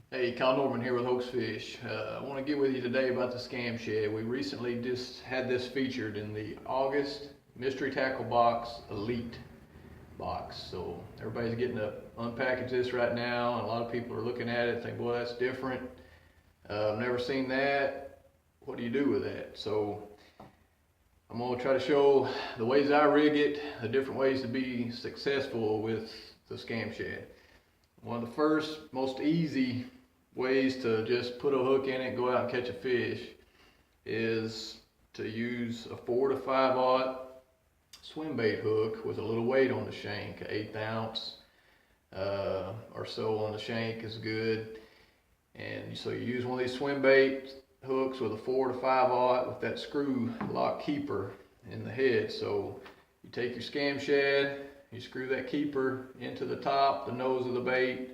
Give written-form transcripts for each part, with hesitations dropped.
Hey, Kyle Norman here with Hoax Fish. I want to get with you today about the ScamShad. We recently just had this featured in the August Mystery Tackle Box Elite box. So everybody's getting to unpackage this right now, and a lot of people are looking at it and think, well, that's different. I've never seen that. What do you do with that? So I'm going to try to show the ways I rig it, the different ways to be successful with the ScamShad. One of the first, most easy ways to just put a hook in it and go out and catch a fish is to use a 4 to 5/0 swim bait hook with a little weight on the shank. 1/8 ounce or so on the shank is good. And so you use one of these swim bait hooks with a 4 to 5/0 with that screw lock keeper in the head. So you take your ScamShad, you screw that keeper into the top, the nose of the bait,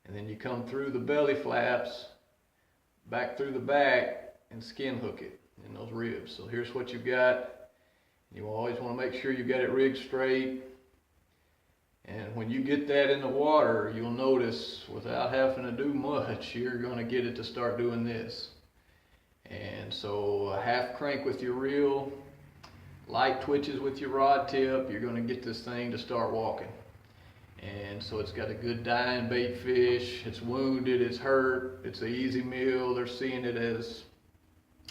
and then you come through the belly flaps, back through the back, and skin hook it in those ribs. So here's what you've got. You always want to make sure you got it rigged straight. And when you get that in the water, you'll notice without having to do much, you're going to get it to start doing this. And so a half crank with your reel, light twitches with your rod tip, you're going to get this thing to start walking. And so it's got a good dying bait fish, it's wounded, it's hurt, it's an easy meal. They're seeing it as,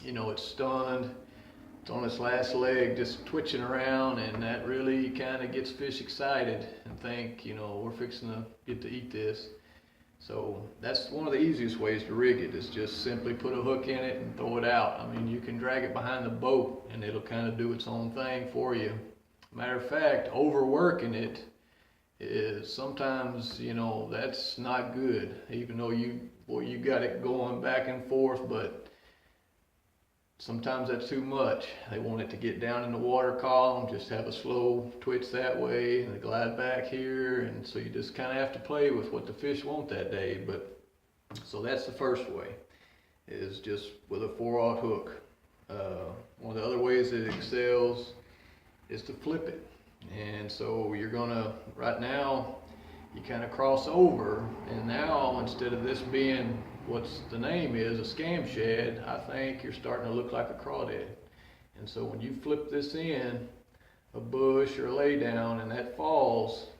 it's stunned, it's on its last leg just twitching around, and that really kind of gets fish excited and think, we're fixing to get to eat this. So that's one of the easiest ways to rig it, is just simply put a hook in it and throw it out. I mean, you can drag it behind the boat and it'll kind of do its own thing for you. Matter of fact, overworking it is sometimes, that's not good, even though you got it going back and forth, but sometimes that's too much. They want it to get down in the water column, just have a slow twitch that way and glide back here, and so you just kind of have to play with what the fish want that day. But so that's the first way, is just with a 4/0 hook. One of the other ways it excels is to flip it. And so you're gonna, right now, you kind of cross over, and now instead of this being what's the name is, a ScamShad, I think you're starting to look like a crawdad. And so when you flip this in a bush or a lay down and that falls,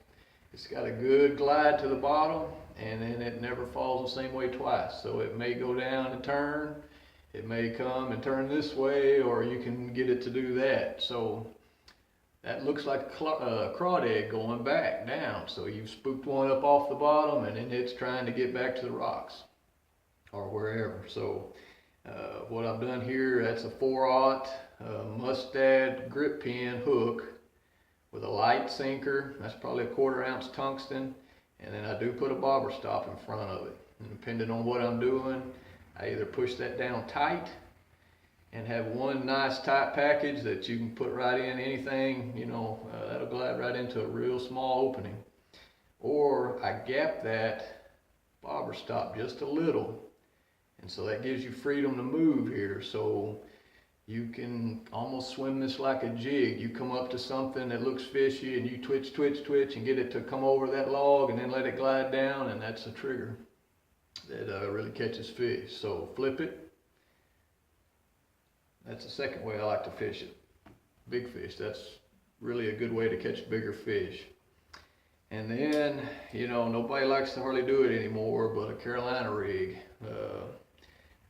it's got a good glide to the bottom, and then it never falls the same way twice. So it may go down and turn, it may come and turn this way, or you can get it to do that. So that looks like a crawdad going back down. So you've spooked one up off the bottom, and then it's trying to get back to the rocks or wherever. So what I've done here, that's a 4/0 Mustad grip pin hook with a light sinker. That's probably a 1/4 ounce tungsten. And then I do put a bobber stop in front of it. And depending on what I'm doing, I either push that down tight and have one nice tight package that you can put right in anything, that'll glide right into a real small opening. Or I gap that bobber stop just a little, and so that gives you freedom to move here. So you can almost swim this like a jig. You come up to something that looks fishy and you twitch, twitch, twitch and get it to come over that log and then let it glide down, and that's a trigger that really catches fish. So flip it. That's the second way I like to fish it. Big fish, that's really a good way to catch bigger fish. And then, nobody likes to hardly do it anymore, but a Carolina rig.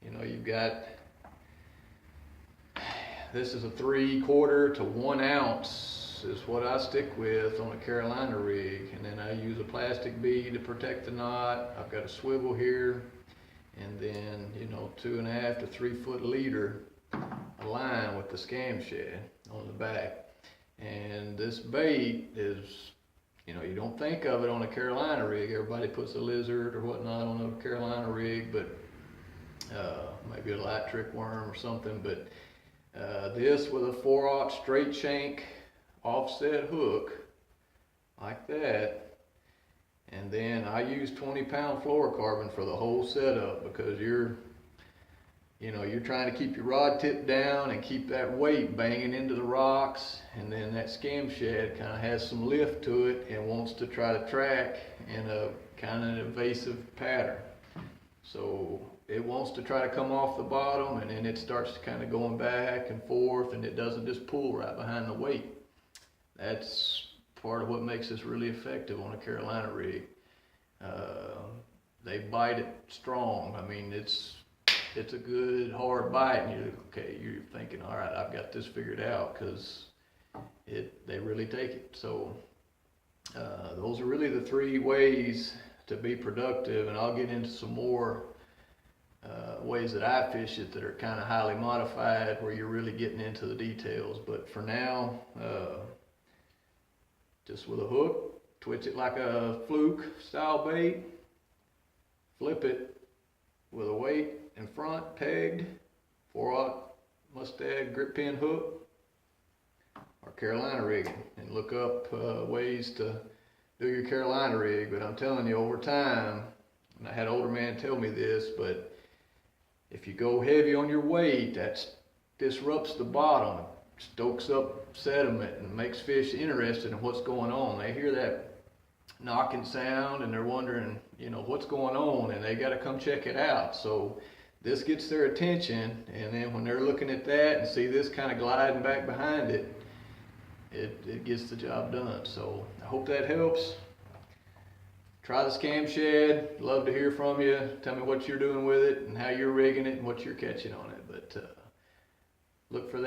You've got, this is a 3/4 to 1 ounce is what I stick with on a Carolina rig. And then I use a plastic bead to protect the knot. I've got a swivel here, and then, 2.5 to 3 foot leader, a line with the ScamShad on the back. And this bait is, you don't think of it on a Carolina rig. Everybody puts a lizard or whatnot on a Carolina rig, but maybe a light trick worm or something. But this with a 4/0 straight shank offset hook like that, and then I use 20-pound fluorocarbon for the whole setup, because you're trying to keep your rod tip down and keep that weight banging into the rocks, and then that ScamShad kind of has some lift to it and wants to try to track in a kind of evasive pattern. So it wants to try to come off the bottom, and then it starts kind of going back and forth, and it doesn't just pull right behind the weight. That's part of what makes this really effective on a Carolina rig. They bite it strong. I mean, it's a good hard bite, and you're thinking, all right, I've got this figured out, because they really take it. So those are really the 3 ways to be productive, and I'll get into some more ways that I fish it that are kind of highly modified, where you're really getting into the details. But for now, just with a hook, twitch it like a fluke style bait, flip it with a weight in front, pegged, 4/0 mustad grip pin hook, or Carolina rigging, and look up ways to do your Carolina rig. But I'm telling you, over time, and I had an older man tell me this, but if you go heavy on your weight, that disrupts the bottom, stokes up sediment, and makes fish interested in what's going on. They hear that knocking sound and they're wondering, what's going on, and they got to come check it out. So this gets their attention, and then when they're looking at that and see this kind of gliding back behind it, it gets the job done. So I hope that helps. Try the ScamShad. Love to hear from you. Tell me what you're doing with it and how you're rigging it and what you're catching on it. But look for that.